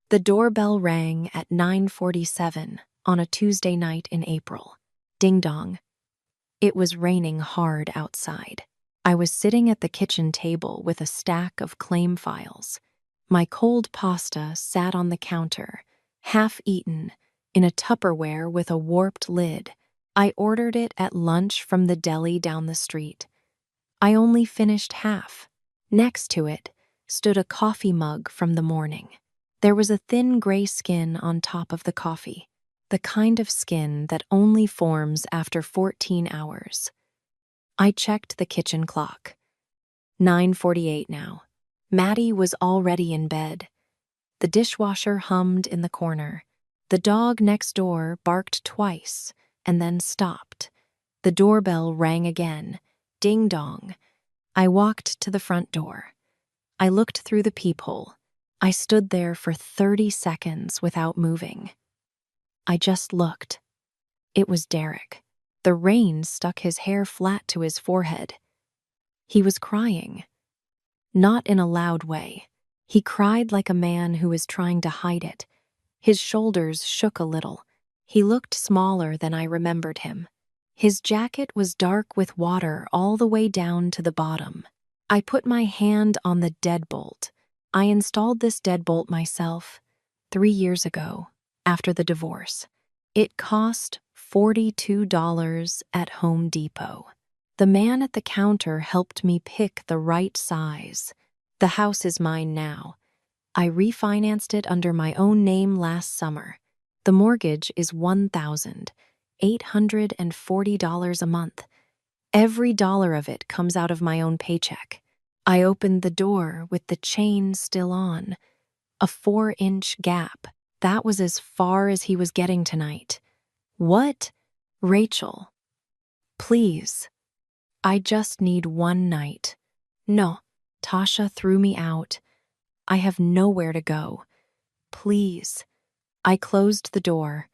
The doorbell rang at 9:47 on a Tuesday night in April. Ding dong. It was raining hard outside. I was sitting at the kitchen table with a stack of claim files. My cold pasta sat on the counter, half eaten, in a Tupperware with a warped lid. I ordered it at lunch from the deli down the street. I only finished half. Next to it stood a coffee mug from the morning. There was a thin gray skin on top of the coffee, the kind of skin that only forms after 14 hours. I checked the kitchen clock. 9:48 now. Maddie was already in bed. The dishwasher hummed in the corner. The dog next door barked twice and then stopped. The doorbell rang again. Ding dong. I walked to the front door. I looked through the peephole. I stood there for 30 seconds without moving. I just looked. It was Derek. The rain stuck his hair flat to his forehead. He was crying. Not in a loud way. He cried like a man who is trying to hide it. His shoulders shook a little. He looked smaller than I remembered him. His jacket was dark with water all the way down to the bottom. I put my hand on the deadbolt. I installed this deadbolt myself 3 years ago, after the divorce. It cost $42 at Home Depot. The man at the counter helped me pick the right size. The house is mine now. I refinanced it under my own name last summer. The mortgage is $1,840 a month. Every dollar of it comes out of my own paycheck. I opened the door with the chain still on. A 4-inch gap. That was as far as he was getting tonight. What? Rachel. Please. I just need one night. No. Tasha threw me out. I have nowhere to go. Please. I closed the door.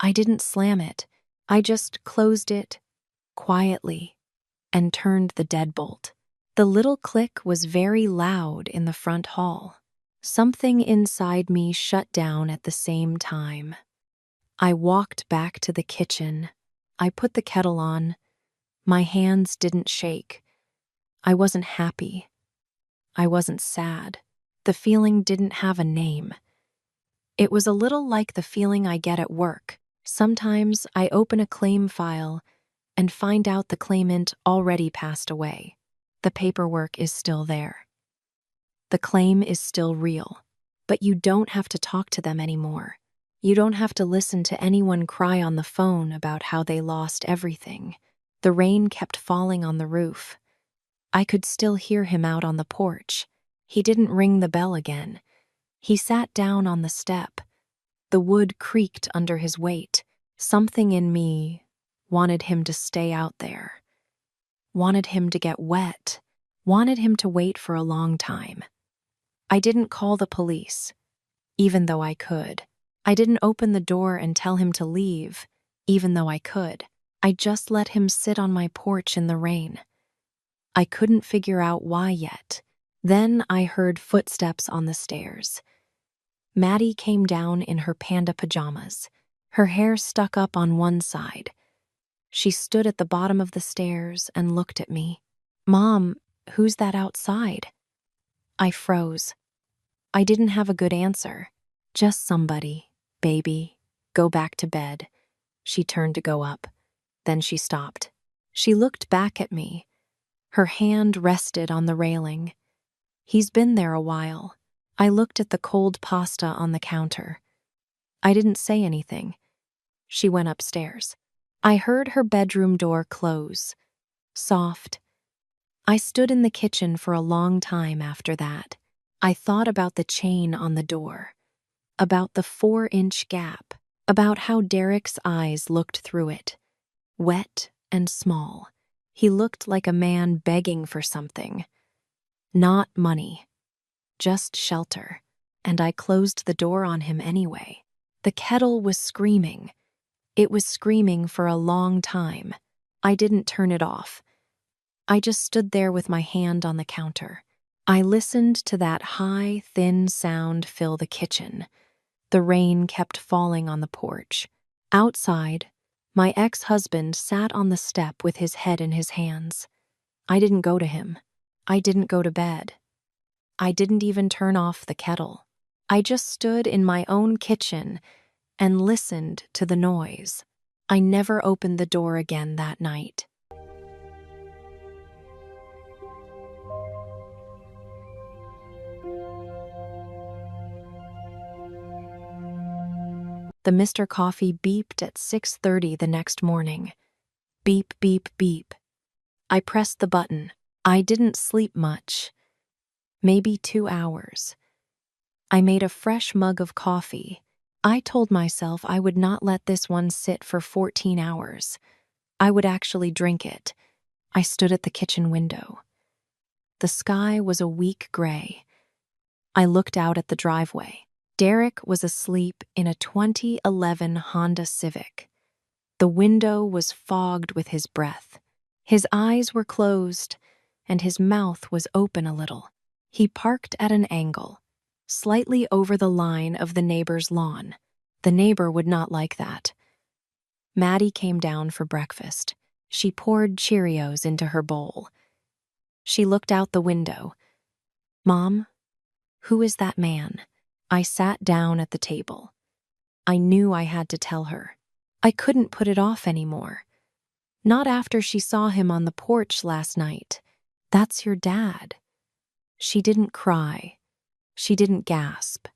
I didn't slam it. I just closed it quietly and turned the deadbolt. The little click was very loud in the front hall. Something inside me shut down at the same time. I walked back to the kitchen. I put the kettle on. My hands didn't shake. I wasn't happy. I wasn't sad. The feeling didn't have a name. It was a little like the feeling I get at work. Sometimes I open a claim file and find out the claimant already passed away. The paperwork is still there. The claim is still real, but you don't have to talk to them anymore. You don't have to listen to anyone cry on the phone about how they lost everything. The rain kept falling on the roof. I could still hear him out on the porch. He didn't ring the bell again. He sat down on the step. The wood creaked under his weight. Something in me wanted him to stay out there. Wanted him to get wet. Wanted him to wait for a long time. I didn't call the police, even though I could. I didn't open the door and tell him to leave, even though I could. I just let him sit on my porch in the rain. I couldn't figure out why yet. Then I heard footsteps on the stairs. Maddie came down in her panda pajamas. Her hair stuck up on one side. She stood at the bottom of the stairs and looked at me. "Mom, who's that outside?" I froze. I didn't have a good answer. "Just somebody, baby. Go back to bed." She turned to go up. Then she stopped. She looked back at me. Her hand rested on the railing. "He's been there a while." I looked at the cold pasta on the counter. I didn't say anything. She went upstairs. I heard her bedroom door close. Soft. I stood in the kitchen for a long time after that. I thought about the chain on the door, about the 4-inch gap, about how Derek's eyes looked through it. Wet and small. He looked like a man begging for something. Not money. Just shelter. And I closed the door on him anyway. The kettle was screaming. It was screaming for a long time. I didn't turn it off. I just stood there with my hand on the counter. I listened to that high, thin sound fill the kitchen. The rain kept falling on the porch. Outside, my ex-husband sat on the step with his head in his hands. I didn't go to him. I didn't go to bed. I didn't even turn off the kettle. I just stood in my own kitchen and listened to the noise. I never opened the door again that night. The Mr. Coffee beeped at 6:30 the next morning. Beep, beep, beep. I pressed the button. I didn't sleep much. Maybe 2 hours. I made a fresh mug of coffee. I told myself I would not let this one sit for 14 hours. I would actually drink it. I stood at the kitchen window. The sky was a weak gray. I looked out at the driveway. Derek was asleep in a 2011 Honda Civic. The window was fogged with his breath. His eyes were closed, and his mouth was open a little. He parked at an angle, slightly over the line of the neighbor's lawn. The neighbor would not like that. Maddie came down for breakfast. She poured Cheerios into her bowl. She looked out the window. "Mom, who is that man?" I sat down at the table. I knew I had to tell her. I couldn't put it off anymore. Not after she saw him on the porch last night. "That's your dad." She didn't cry. She didn't gasp.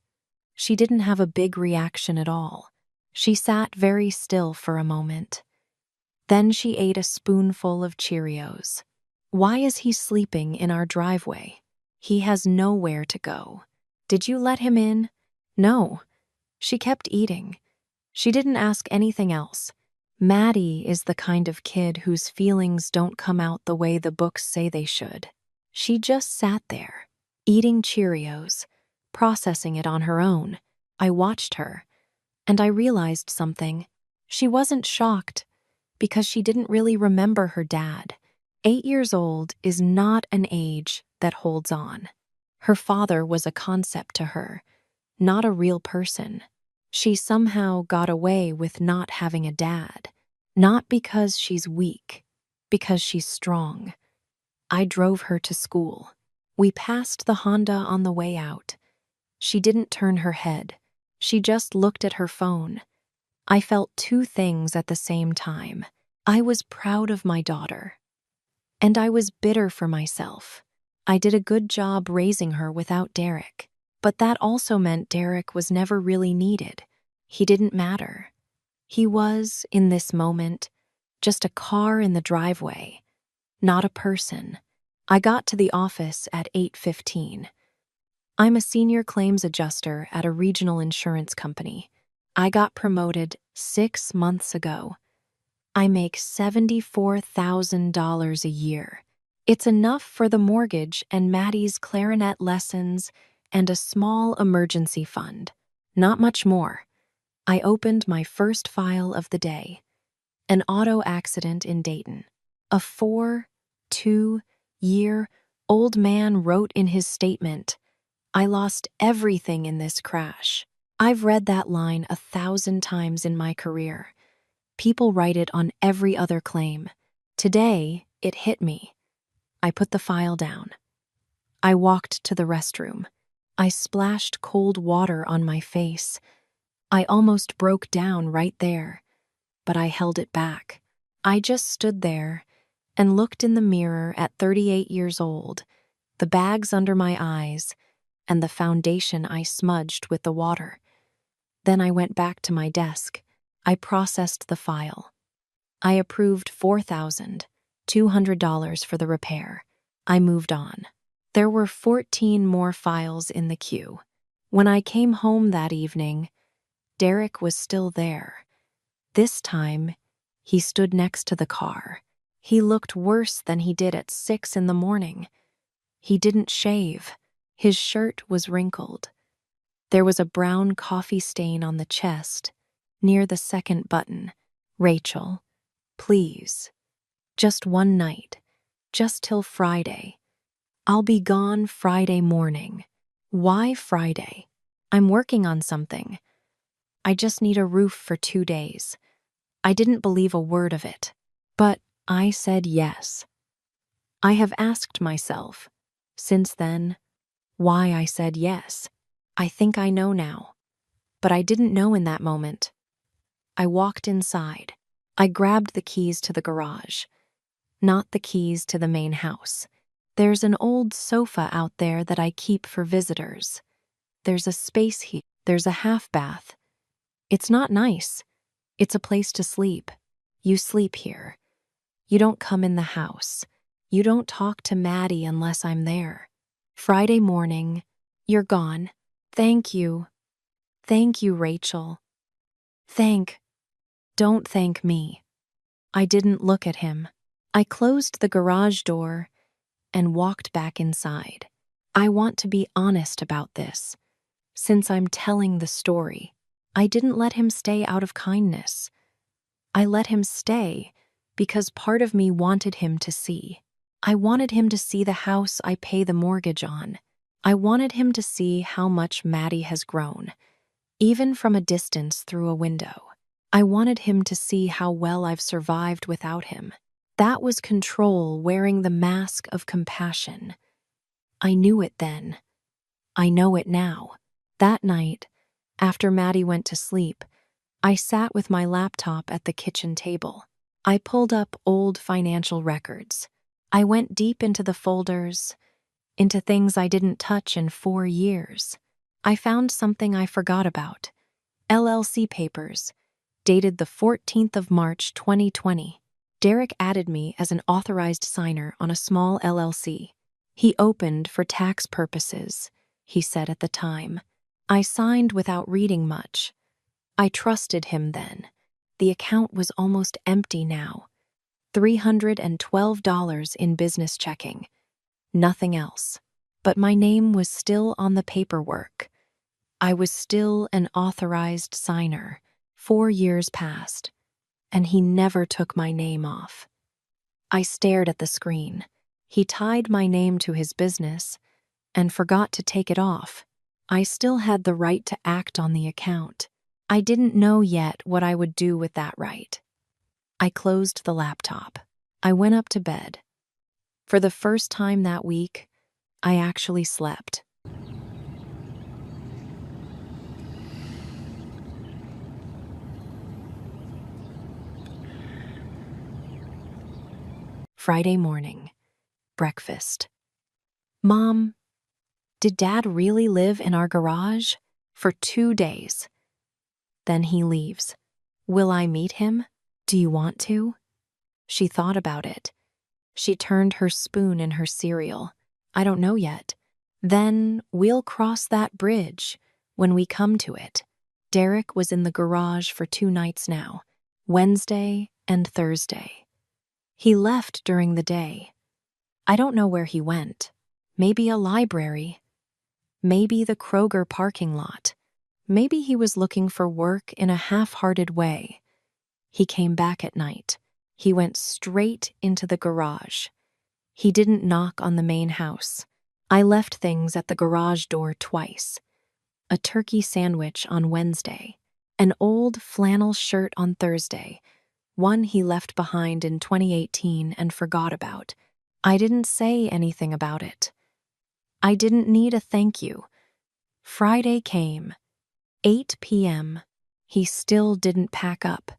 She didn't have a big reaction at all. She sat very still for a moment. Then she ate a spoonful of Cheerios. "Why is he sleeping in our driveway? He has nowhere to go. Did you let him in?" "No." She kept eating. She didn't ask anything else. Maddie is the kind of kid whose feelings don't come out the way the books say they should. She just sat there, eating Cheerios, processing it on her own. I watched her, and I realized something. She wasn't shocked, because she didn't really remember her dad. 8 years old is not an age that holds on. Her father was a concept to her, not a real person. She somehow got away with not having a dad. Not because she's weak, because she's strong. I drove her to school. We passed the Honda on the way out. She didn't turn her head. She just looked at her phone. I felt two things at the same time. I was proud of my daughter, and I was bitter for myself. I did a good job raising her without Derek, but that also meant Derek was never really needed. He didn't matter. He was, in this moment, just a car in the driveway, not a person. I got to the office at 8:15. I'm a senior claims adjuster at a regional insurance company. I got promoted 6 months ago. I make $74,000 a year. It's enough for the mortgage and Maddie's clarinet lessons and a small emergency fund. Not much more. I opened my first file of the day. An auto accident in Dayton. A 42-year-old man wrote in his statement, "I lost everything in this crash." I've read that line 1,000 times in my career. People write it on every other claim. Today, it hit me. I put the file down. I walked to the restroom. I splashed cold water on my face. I almost broke down right there, but I held it back. I just stood there and looked in the mirror at 38 years old, the bags under my eyes, and the foundation I smudged with the water. Then I went back to my desk. I processed the file. I approved $4,200 for the repair. I moved on. There were 14 more files in the queue. When I came home that evening, Derek was still there. This time, he stood next to the car. He looked worse than he did at 6 in the morning. He didn't shave. His shirt was wrinkled. There was a brown coffee stain on the chest, near the second button. "Rachel, please. Just one night. Just till Friday. I'll be gone Friday morning." "Why Friday?" "I'm working on something." I just need a roof for 2 days. I didn't believe a word of it. But I said yes. I have asked myself, since then, why I said yes. I think I know now. But I didn't know in that moment. I walked inside. I grabbed the keys to the garage, not the keys to the main house. There's an old sofa out there that I keep for visitors. There's a space heat. There's a half bath. It's not nice. It's a place to sleep. You sleep here. You don't come in the house. You don't talk to Maddie unless I'm there. Friday morning, you're gone. Thank you. Thank you, Rachel. Don't thank me. I didn't look at him. I closed the garage door and walked back inside. I want to be honest about this. Since I'm telling the story, I didn't let him stay out of kindness. I let him stay because part of me wanted him to see. I wanted him to see the house I pay the mortgage on. I wanted him to see how much Maddie has grown, even from a distance through a window. I wanted him to see how well I've survived without him. That was control wearing the mask of compassion. I knew it then. I know it now. That night, after Maddie went to sleep, I sat with my laptop at the kitchen table. I pulled up old financial records. I went deep into the folders, into things I didn't touch in 4 years. I found something I forgot about. LLC papers, dated the 14th of March 2020. Derek added me as an authorized signer on a small LLC. He opened for tax purposes, he said at the time. I signed without reading much. I trusted him then. The account was almost empty now. $312 in business checking. Nothing else. But my name was still on the paperwork. I was still an authorized signer. 4 years passed, and he never took my name off. I stared at the screen. He tied my name to his business and forgot to take it off. I still had the right to act on the account. I didn't know yet what I would do with that right. I closed the laptop. I went up to bed. For the first time that week, I actually slept. Friday morning, breakfast. Mom, did Dad really live in our garage? For 2 days. Then he leaves. Will I meet him? Do you want to? She thought about it. She turned her spoon in her cereal. I don't know yet. Then we'll cross that bridge when we come to it. Derek was in the garage for 2 nights now, Wednesday and Thursday. He left during the day. I don't know where he went. Maybe a library. Maybe the Kroger parking lot. Maybe he was looking for work in a half-hearted way. He came back at night. He went straight into the garage. He didn't knock on the main house. I left things at the garage door twice. A turkey sandwich on Wednesday. An old flannel shirt on Thursday. One he left behind in 2018 and forgot about. I didn't say anything about it. I didn't need a thank you. Friday came. 8 p.m. He still didn't pack up.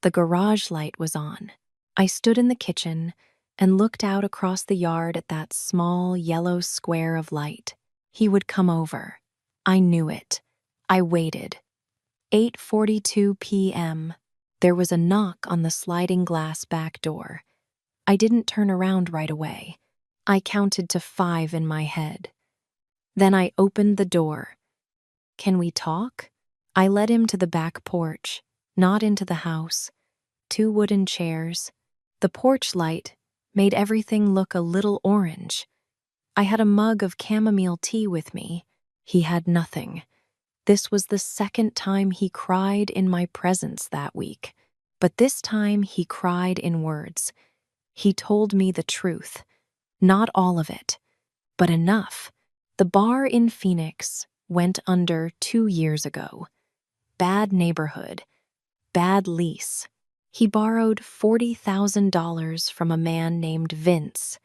The garage light was on. I stood in the kitchen and looked out across the yard at that small yellow square of light. He would come over. I knew it. I waited. 8:42 p.m. There was a knock on the sliding glass back door. I didn't turn around right away. I counted to 5 in my head. Then I opened the door. Can we talk? I led him to the back porch, not into the house. 2 wooden chairs. The porch light made everything look a little orange. I had a mug of chamomile tea with me. He had nothing. This was the second time he cried in my presence that week. But this time he cried in words. He told me the truth. Not all of it, but enough. The bar in Phoenix went under 2 years ago. Bad bad neighborhood, bad lease. He borrowed $40,000 from a man named Vince,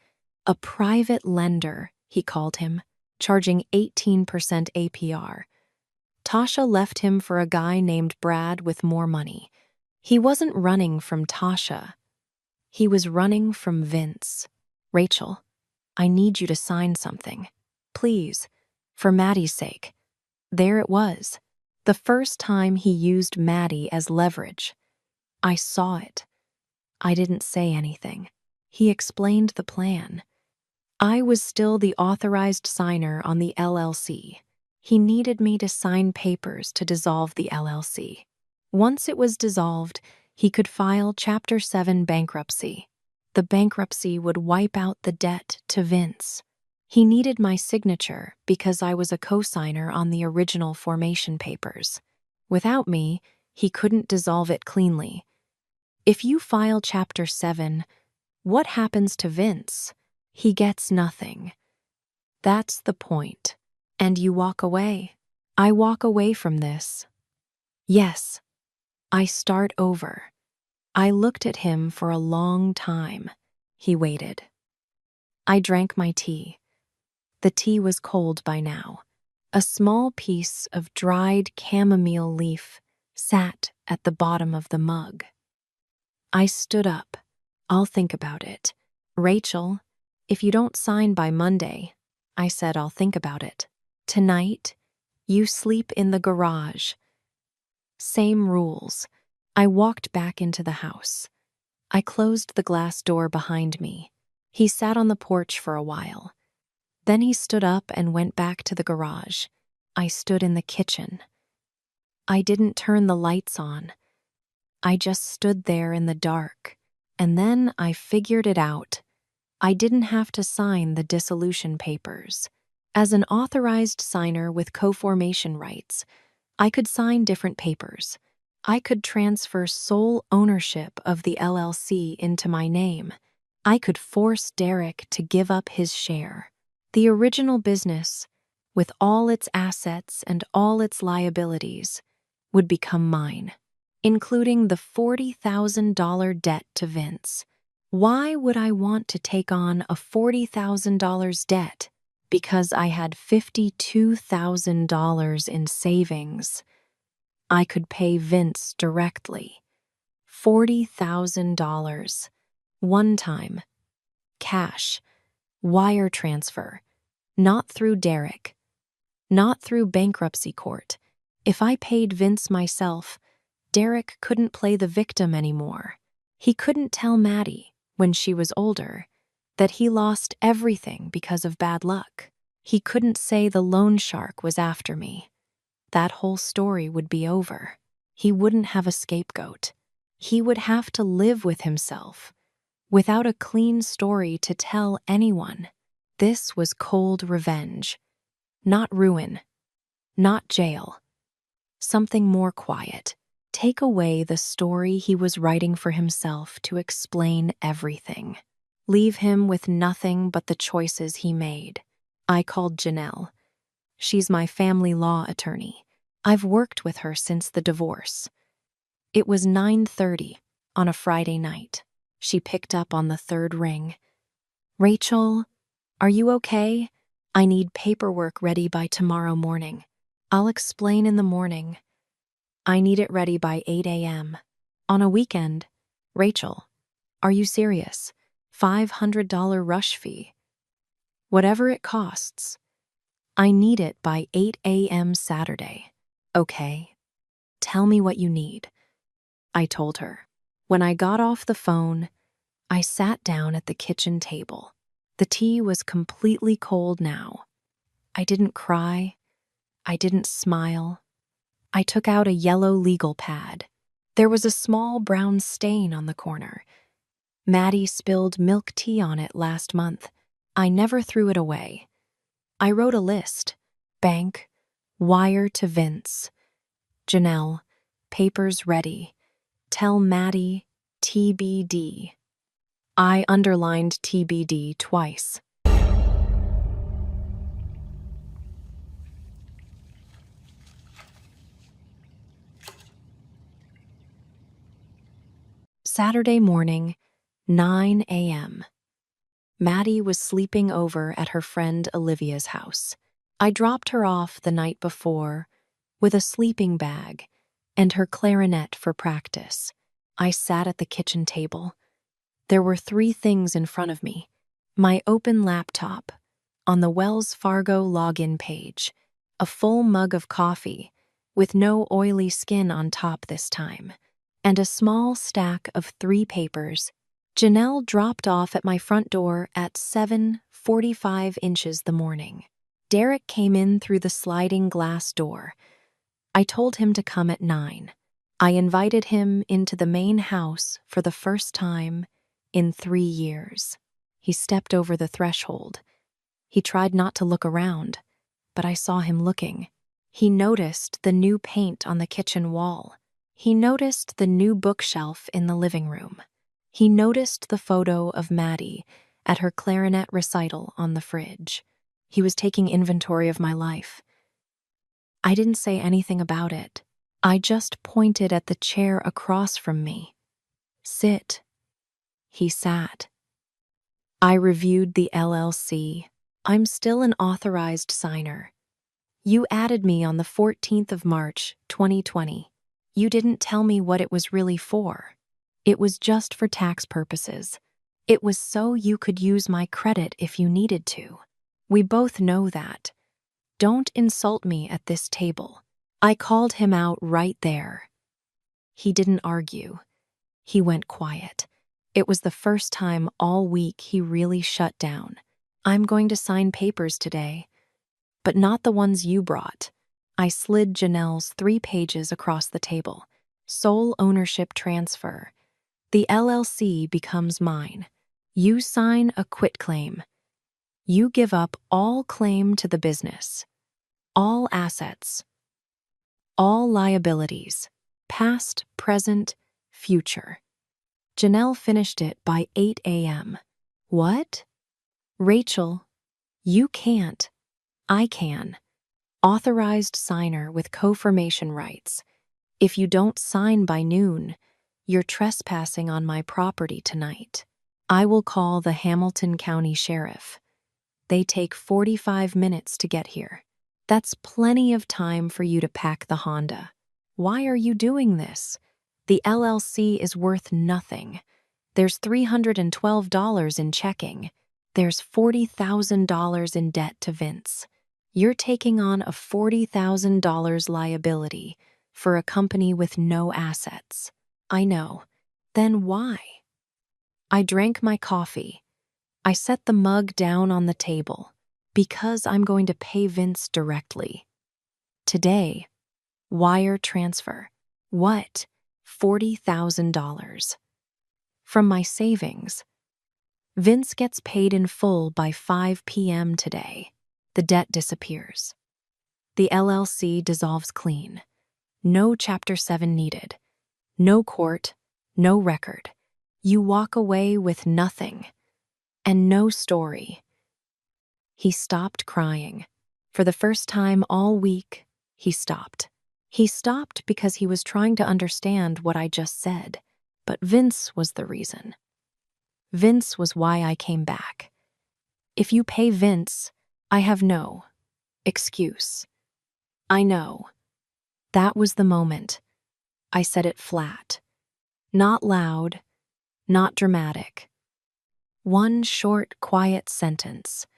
a private lender, he called him, charging 18% APR. Tasha left him for a guy named Brad with more money. He wasn't running from Tasha. He was running from Vince. Rachel, I need you to sign something. Please, for Maddie's sake. There it was. The first time he used Maddie as leverage. I saw it. I didn't say anything. He explained the plan. I was still the authorized signer on the LLC. He needed me to sign papers to dissolve the LLC. Once it was dissolved, he could file Chapter 7 bankruptcy. The bankruptcy would wipe out the debt to Vince. He needed my signature because I was a co-signer on the original formation papers. Without me, he couldn't dissolve it cleanly. If you file Chapter 7, what happens to Vince? He gets nothing. That's the point. And you walk away. I walk away from this. Yes, I start over. I looked at him for a long time. He waited. I drank my tea. The tea was cold by now. A small piece of dried chamomile leaf sat at the bottom of the mug. I stood up. I'll think about it. Rachel, if you don't sign by Monday, I said I'll think about it. Tonight, you sleep in the garage. Same rules. I walked back into the house. I closed the glass door behind me. He sat on the porch for a while. Then he stood up and went back to the garage. I stood in the kitchen. I didn't turn the lights on. I just stood there in the dark. And then I figured it out. I didn't have to sign the dissolution papers. As an authorized signer with co-formation rights, I could sign different papers. I could transfer sole ownership of the LLC into my name. I could force Derek to give up his share. The original business, with all its assets and all its liabilities, would become mine, including the $40,000 debt to Vince. Why would I want to take on a $40,000 debt? Because I had $52,000 in savings. I could pay Vince directly. $40,000. One time. Cash. Wire transfer. Not through Derek. Not through bankruptcy court. If I paid Vince myself, Derek couldn't play the victim anymore. He couldn't tell Maddie, when she was older, that he lost everything because of bad luck. He couldn't say the loan shark was after me. That whole story would be over. He wouldn't have a scapegoat. He would have to live with himself, without a clean story to tell anyone. This was cold revenge. Not ruin. Not jail. Something more quiet. Take away the story he was writing for himself to explain everything. Leave him with nothing but the choices he made. I called Janelle. She's my family law attorney. I've worked with her since the divorce. It was 9:30 on a Friday night. She picked up on the third ring. Rachel, are you okay? I need paperwork ready by tomorrow morning. I'll explain in the morning. I need it ready by 8 a.m. On a weekend. Rachel, are you serious? $500 rush fee. Whatever it costs. I need it by 8 a.m. Saturday. Okay. Tell me what you need. I told her. When I got off the phone, I sat down at the kitchen table. The tea was completely cold now. I didn't cry. I didn't smile. I took out a yellow legal pad. There was a small brown stain on the corner. Maddie spilled milk tea on it last month. I never threw it away. I wrote a list. Bank, wire to Vince. Janelle, papers ready. Tell Maddie, TBD. I underlined TBD twice. Saturday morning, 9 a.m. Maddie was sleeping over at her friend Olivia's house. I dropped her off the night before with a sleeping bag and her clarinet for practice. I sat at the kitchen table. There were 3 things in front of me: my open laptop, on the Wells Fargo login page, a full mug of coffee with no oily skin on top this time, and a small stack of 3 papers. Janelle dropped off at my front door at 7:45 inches the morning. Derek came in through the sliding glass door. I told him to come at 9. I invited him into the main house for the first time in 3 years. He stepped over the threshold. He tried not to look around, but I saw him looking. He noticed the new paint on the kitchen wall. He noticed the new bookshelf in the living room. He noticed the photo of Maddie at her clarinet recital on the fridge. He was taking inventory of my life. I didn't say anything about it. I just pointed at the chair across from me. Sit. He sat. I reviewed the LLC. I'm still an authorized signer. You added me on the 14th of March, 2020. You didn't tell me what it was really for. It was just for tax purposes. It was so you could use my credit if you needed to. We both know that. Don't insult me at this table. I called him out right there. He didn't argue. He went quiet. It was the first time all week he really shut down. I'm going to sign papers today, but not the ones you brought. I slid Janelle's 3 pages across the table. Sole ownership transfer. The LLC becomes mine. You sign a quitclaim. You give up all claim to the business, all assets, all liabilities, past, present, future. Janelle finished it by 8 a.m. What? Rachel, you can't. I can. Authorized signer with co-formation rights. If you don't sign by noon, you're trespassing on my property tonight. I will call the Hamilton County Sheriff. They take 45 minutes to get here. That's plenty of time for you to pack the Honda. Why are you doing this? The LLC is worth nothing. There's $312 in checking. There's $40,000 in debt to Vince. You're taking on a $40,000 liability for a company with no assets. I know. Then why? I drank my coffee. I set the mug down on the table because I'm going to pay Vince directly. Today, wire transfer. What? $40,000. From my savings. Vince gets paid in full by 5 p.m. today. The debt disappears. The LLC dissolves clean. No Chapter 7 needed. No court, no record. You walk away with nothing. And no story. He stopped crying. For the first time all week, he stopped. He stopped because he was trying to understand what I just said. But Vince was the reason. Vince was why I came back. If you pay Vince, I have no excuse. I know. That was the moment. I said it flat. Not loud, not dramatic. One short, quiet sentence.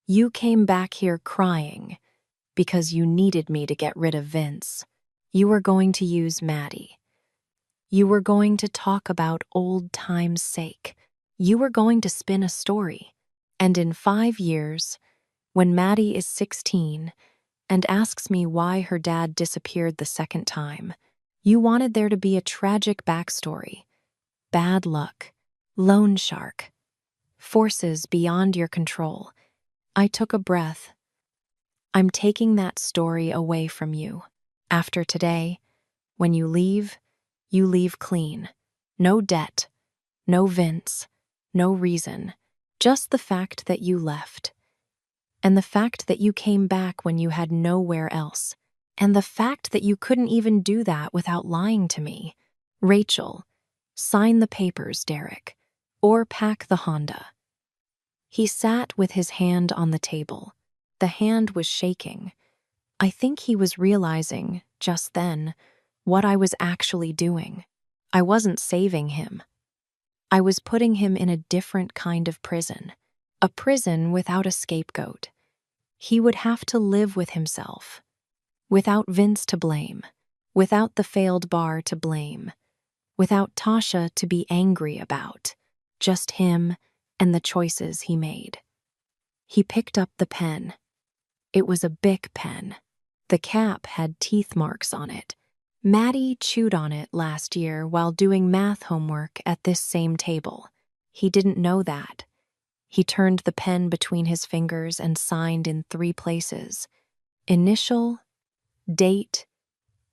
You came back here crying because you needed me to get rid of Vince. You were going to use Maddie. You were going to talk about old times' sake. You were going to spin a story. And in 5 years, when Maddie is 16 and asks me why her dad disappeared the second time, you wanted there to be a tragic backstory. Bad luck. Loan shark. Forces beyond your control. I took a breath. I'm taking that story away from you. After today, when you leave clean. No debt, no Vince, no reason, just the fact that you left. And the fact that you came back when you had nowhere else. And the fact that you couldn't even do that without lying to me. Rachel, Sign the papers, Derek, or pack the Honda. He sat with his hand on the table. The hand was shaking. I think he was realizing, just then, what I was actually doing. I wasn't saving him. I was putting him in a different kind of prison. A prison without a scapegoat. He would have to live with himself. Without Vince to blame. Without the failed bar to blame. Without Tasha to be angry about. Just him and the choices he made. He picked up the pen. It was a Bic pen. The cap had teeth marks on it. Maddie chewed on it last year while doing math homework at this same table. He didn't know that. He turned the pen between his fingers and signed in 3 places. Initial, date,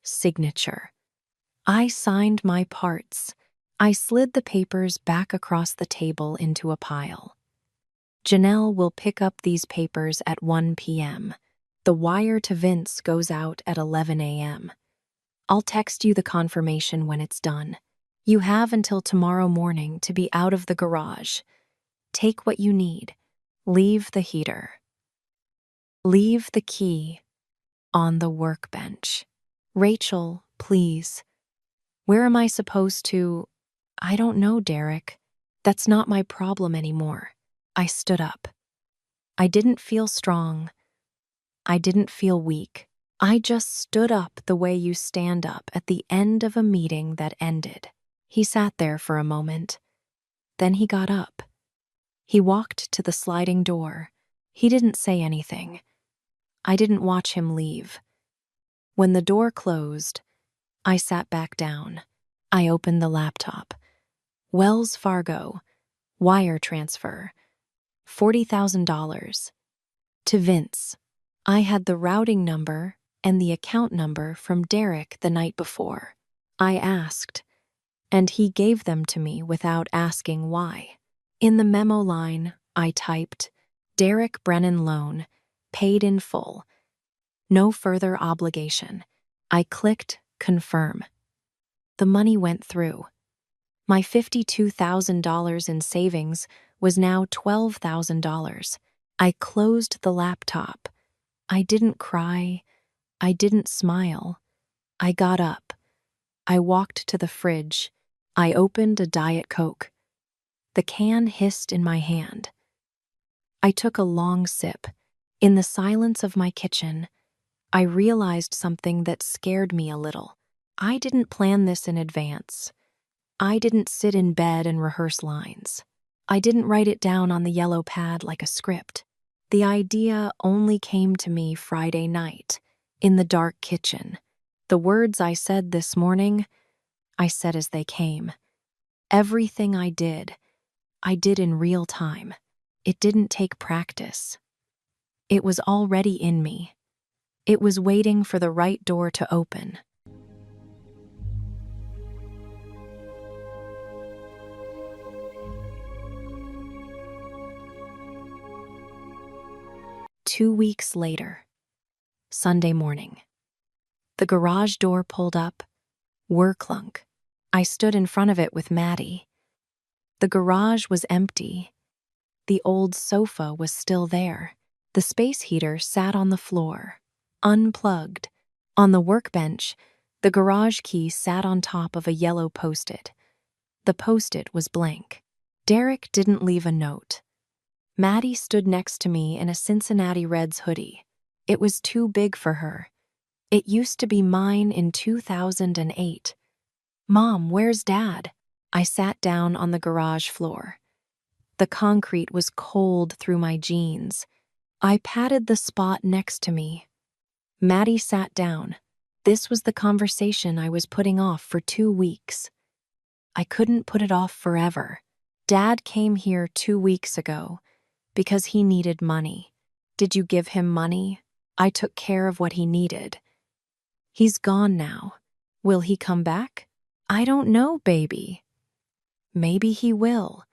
signature. I signed my parts. I slid the papers back across the table into a pile. Janelle will pick up these papers at 1 p.m. The wire to Vince goes out at 11 a.m. I'll text you the confirmation when it's done. You have until tomorrow morning to be out of the garage. Take what you need. Leave the heater. Leave the key on the workbench. Rachel, please. Where am I supposed to? I don't know, Derek. That's not my problem anymore. I stood up. I didn't feel strong. I didn't feel weak. I just stood up the way you stand up at the end of a meeting that ended. He sat there for a moment. Then he got up. He walked to the sliding door. He didn't say anything. I didn't watch him leave. When the door closed, I sat back down. I opened the laptop. Wells Fargo, wire transfer, $40,000. To Vince. I had the routing number and the account number from Derek the night before. I asked, and he gave them to me without asking why. In the memo line, I typed, Derek Brennan loan, paid in full. No further obligation. I clicked confirm. The money went through. My $52,000 in savings was now $12,000. I closed the laptop. I didn't cry. I didn't smile. I got up. I walked to the fridge. I opened a Diet Coke. The can hissed in my hand. I took a long sip. In the silence of my kitchen, I realized something that scared me a little. I didn't plan this in advance. I didn't sit in bed and rehearse lines. I didn't write it down on the yellow pad like a script. The idea only came to me Friday night, in the dark kitchen. The words I said this morning, I said as they came. Everything I did in real time. It didn't take practice. It was already in me. It was waiting for the right door to open. Two weeks later, Sunday morning. The garage door pulled up. Whir-clunk. I stood in front of it with Maddie. The garage was empty. The old sofa was still there. The space heater sat on the floor, unplugged. On the workbench, the garage key sat on top of a yellow post-it. The post-it was blank. Derek didn't leave a note. Maddie stood next to me in a Cincinnati Reds hoodie. It was too big for her. It used to be mine in 2008. Mom, where's Dad? I sat down on the garage floor. The concrete was cold through my jeans. I patted the spot next to me. Maddie sat down. This was the conversation I was putting off for 2 weeks. I couldn't put it off forever. Dad came here 2 weeks ago because he needed money. Did you give him money? I took care of what he needed. He's gone now. Will he come back? I don't know, baby. Maybe he will.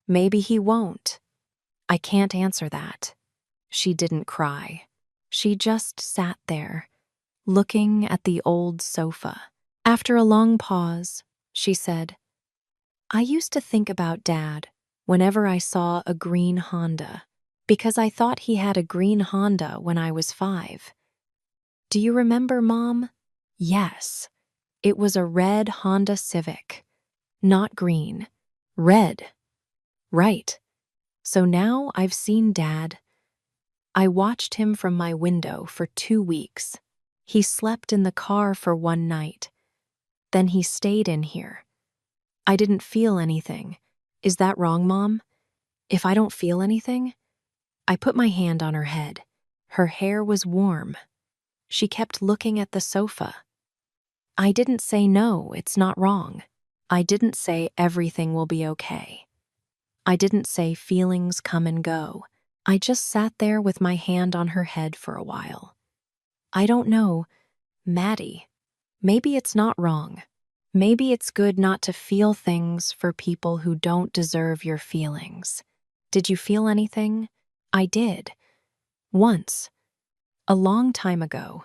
Maybe he won't. I can't answer that. She didn't cry. She just sat there, looking at the old sofa. After a long pause, she said, I used to think about Dad whenever I saw a green Honda, because I thought he had a green Honda when I was 5. Do you remember, Mom? Yes, it was a red Honda Civic. Not green. Red. Right. So now I've seen Dad. I watched him from my window for 2 weeks. He slept in the car for one night. Then he stayed in here. I didn't feel anything. Is that wrong, Mom? If I don't feel anything? I put my hand on her head. Her hair was warm. She kept looking at the sofa. I didn't say no, it's not wrong. I didn't say everything will be okay. I didn't say feelings come and go. I just sat there with my hand on her head for a while. I don't know, Maddie. Maybe it's not wrong. Maybe it's good not to feel things for people who don't deserve your feelings. Did you feel anything? I did. Once. A long time ago.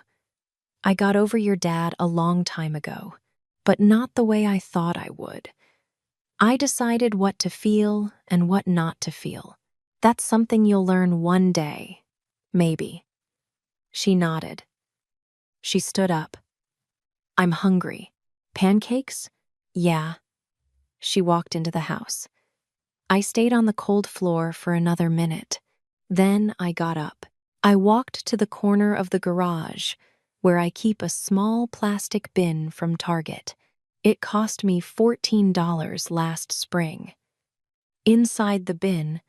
I got over your dad a long time ago, but not the way I thought I would. I decided what to feel and what not to feel. That's something you'll learn one day. Maybe. She nodded. She stood up. I'm hungry. Pancakes? Yeah. She walked into the house. I stayed on the cold floor for another minute. Then I got up. I walked to the corner of the garage, where I keep a small plastic bin from Target. It cost me $14 last spring. Inside the bin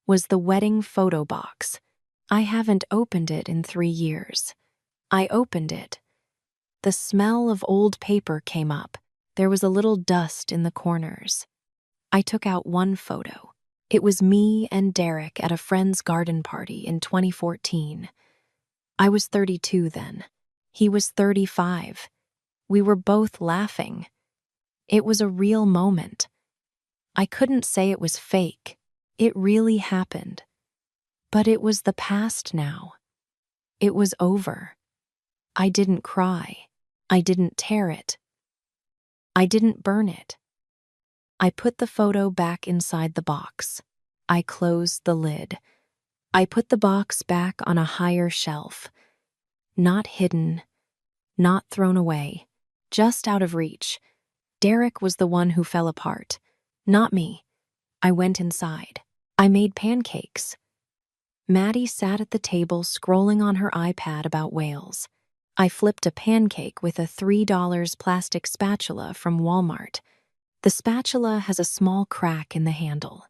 was the wedding photo box. I haven't opened it in 3 years. I opened it. The smell of old paper came up. There was a little dust in the corners. I took out one photo. It was me and Derek at a friend's garden party in 2014. I was 32 then. He was 35. We were both laughing. It was a real moment. I couldn't say it was fake. It really happened. But it was the past now. It was over. I didn't cry. I didn't tear it. I didn't burn it. I put the photo back inside the box. I closed the lid. I put the box back on a higher shelf. Not hidden, not thrown away, just out of reach. Derek was the one who fell apart, not me. I went inside. I made pancakes. Maddie sat at the table scrolling on her iPad about whales. I flipped a pancake with a $3 plastic spatula from Walmart. The spatula has a small crack in the handle.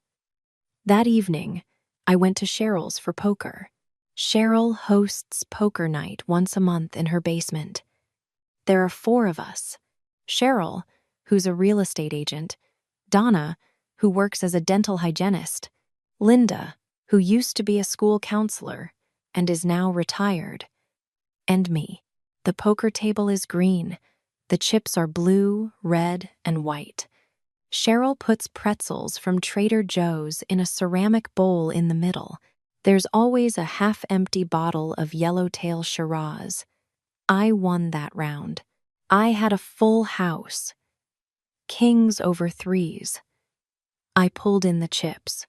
That evening, I went to Cheryl's for poker. Cheryl hosts poker night once a month in her basement. There are 4 of us. Cheryl, who's a real estate agent, Donna, who works as a dental hygienist, Linda, who used to be a school counselor and is now retired, and me. The poker table is green. The chips are blue, red, and white. Cheryl puts pretzels from Trader Joe's in a ceramic bowl in the middle. There's always a half-empty bottle of Yellowtail Shiraz. I won that round. I had a full house. Kings over 3s. I pulled in the chips.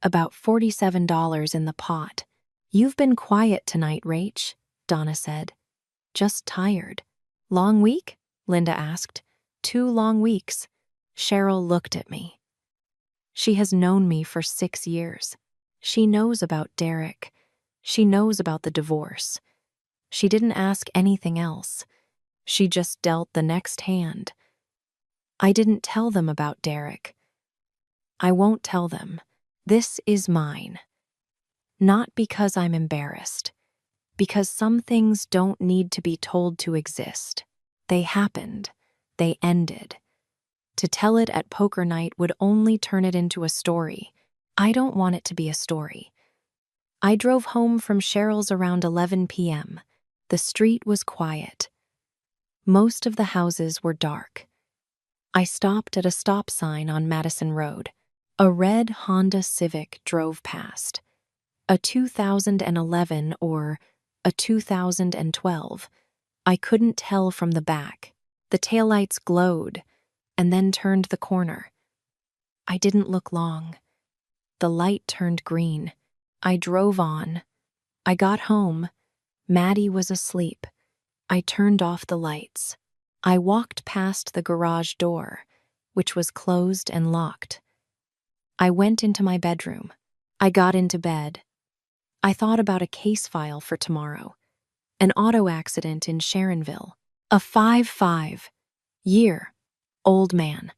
About $47 in the pot. You've been quiet tonight, Rach, Donna said. Just tired. Long week? Linda asked. 2 long weeks. Cheryl looked at me. She has known me for 6 years. She knows about Derek. She knows about the divorce. She didn't ask anything else. She just dealt the next hand. I didn't tell them about Derek. I won't tell them. This is mine. Not because I'm embarrassed. Because some things don't need to be told to exist. They happened. They ended. To tell it at poker night would only turn it into a story. I don't want it to be a story. I drove home from Cheryl's around 11 p.m. The street was quiet. Most of the houses were dark. I stopped at a stop sign on Madison Road. A red Honda Civic drove past. A 2011 or a 2012. I couldn't tell from the back. The taillights glowed and then turned the corner. I didn't look long. The light turned green. I drove on. I got home. Maddie was asleep. I turned off the lights. I walked past the garage door, which was closed and locked. I went into my bedroom. I got into bed. I thought about a case file for tomorrow. An auto accident in Sharonville. A 5-5 year old man.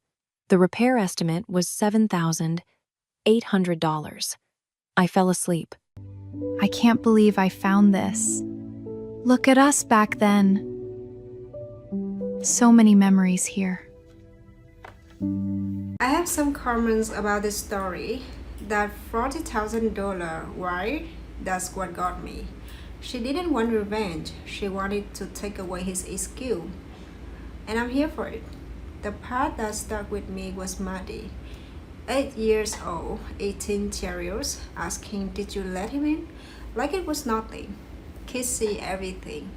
The repair estimate was $7,800. I fell asleep. I can't believe I found this. Look at us back then. So many memories here. I have some comments about this story. That $40,000, right? That's what got me. She didn't want revenge. She wanted to take away his excuse. And I'm here for it. The part that stuck with me was Maddie. 8 years old, 18 chariots, asking, "Did you let him in?" Like it was nothing. Kids see everything.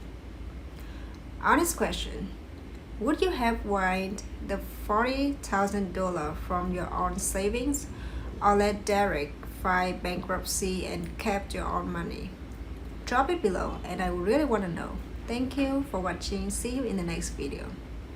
Honest question. Would you have won the $40,000 from your own savings, or let Derek file bankruptcy and kept your own money? Drop it below and I really want to know. Thank you for watching. See you in the next video.